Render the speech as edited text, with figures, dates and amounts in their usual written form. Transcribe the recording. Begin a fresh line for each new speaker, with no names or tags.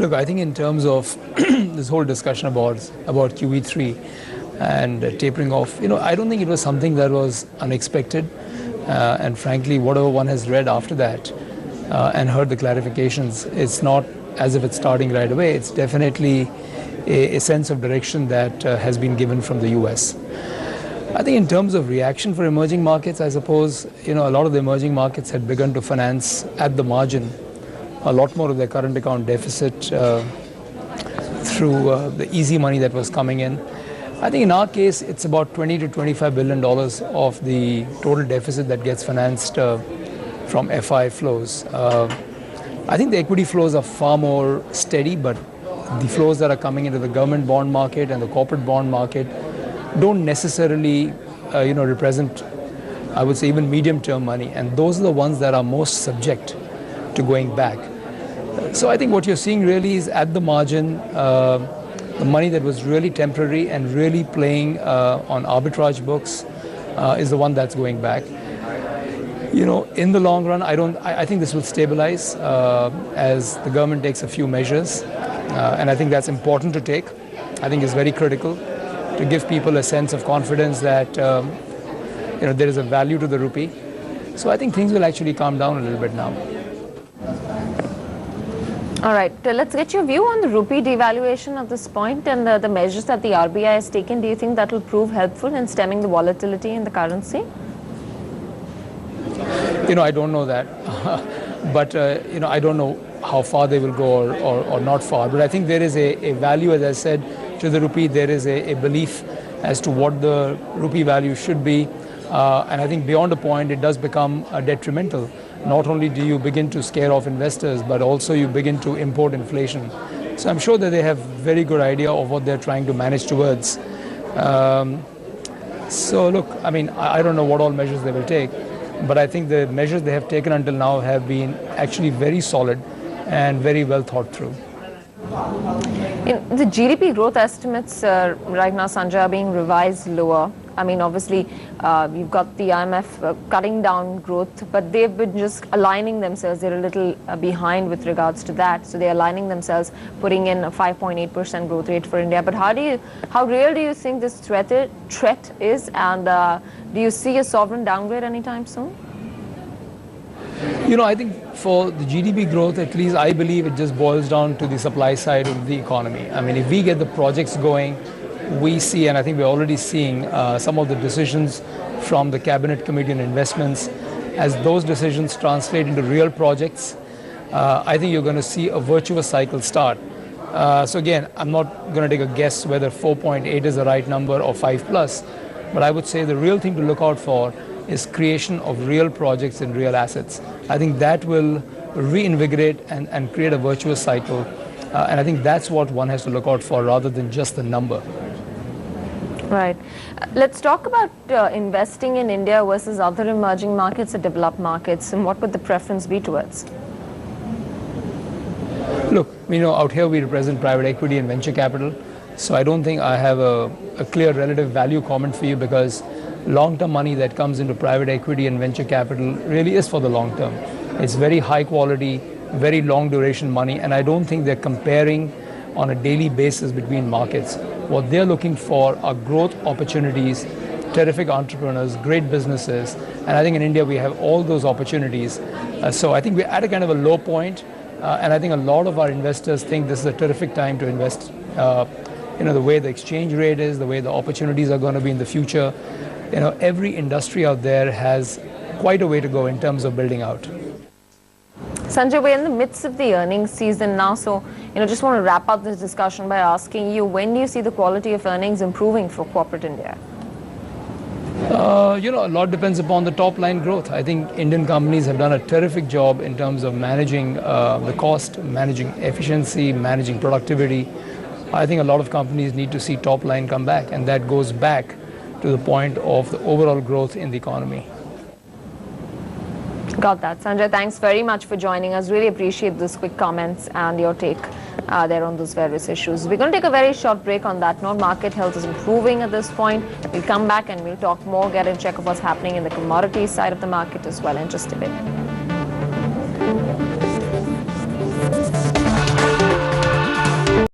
Look, I think in terms of this whole discussion about QE3 and tapering off, I don't think it was something that was unexpected. And frankly, whatever one has read after that and heard the clarifications, it's not as if it's starting right away. It's definitely a sense of direction that has been given from the US. I think in terms of reaction for emerging markets, I suppose, a lot of the emerging markets had begun to finance at the margin a lot more of their current account deficit through the easy money that was coming in. I think in our case, it's about $20 to $25 billion of the total deficit that gets financed from FI flows. I think the equity flows are far more steady, but the flows that are coming into the government bond market and the corporate bond market don't necessarily, represent, I would say, even medium-term money. And those are the ones that are most subject to going back. So I think what you're seeing really is at the margin, the money that was really temporary and really playing on arbitrage books is the one that's going back. In the long run, I think this will stabilize as the government takes a few measures. And I think that's important to take. I think it's very critical to give people a sense of confidence that there is a value to the rupee. So I think things will actually calm down a little bit now.
All right, let's get your view on the rupee devaluation at this point and the measures that the RBI has taken. Do you think that will prove helpful in stemming the volatility in the currency?
I don't know that. But, I don't know how far they will go or not far. But I think there is a value, as I said, to the rupee. There is a belief as to what the rupee value should be. And I think beyond a point, it does become detrimental. Not only do you begin to scare off investors, but also you begin to import inflation. So I'm sure that they have very good idea of what they're trying to manage towards. So look, I don't know what all measures they will take, but I think the measures they have taken until now have been actually very solid and very well thought through.
The GDP growth estimates right now, Sanjay, are being revised lower. Obviously, you've got the IMF cutting down growth, but they've been just aligning themselves. They're a little behind with regards to that. So they're aligning themselves, putting in a 5.8% growth rate for India. But how real do you think this threat is? And do you see a sovereign downgrade anytime soon?
I think for the GDP growth, at least I believe it just boils down to the supply side of the economy. If we get the projects going, we see, and I think we're already seeing some of the decisions from the Cabinet Committee on Investments. As those decisions translate into real projects, I think you're going to see a virtuous cycle start. So again, I'm not going to take a guess whether 4.8 is the right number or 5 plus, but I would say the real thing to look out for is creation of real projects and real assets. I think that will reinvigorate and create a virtuous cycle. And I think that's what one has to look out for rather than just the number.
Right. Let's talk about investing in India versus other emerging markets or developed markets, and what would the preference be towards?
Look, out here we represent private equity and venture capital. So I don't think I have a clear relative value comment for you, because long-term money that comes into private equity and venture capital really is for the long term. It's very high quality, very long duration money, and I don't think they're comparing on a daily basis between markets. What they're looking for are growth opportunities, terrific entrepreneurs, great businesses, and I think in India we have all those opportunities. So I think we're at a kind of a low point, and I think a lot of our investors think this is a terrific time to invest. The way the exchange rate is, the way the opportunities are going to be in the future. Every industry out there has quite a way to go in terms of building out.
Sanjay, we're in the midst of the earnings season now, so just want to wrap up this discussion by asking you, when do you see the quality of earnings improving for corporate India?
A lot depends upon the top line growth. I think Indian companies have done a terrific job in terms of managing the cost, managing efficiency, managing productivity. I think a lot of companies need to see top line come back, and that goes back to the point of the overall growth in the economy.
Got that. Sanjay, thanks very much for joining us. Really appreciate those quick comments and your take there on those various issues. We're going to take a very short break on that note. Market health is improving at this point. We'll come back and we'll talk more, get in check of what's happening in the commodities side of the market as well in just a bit.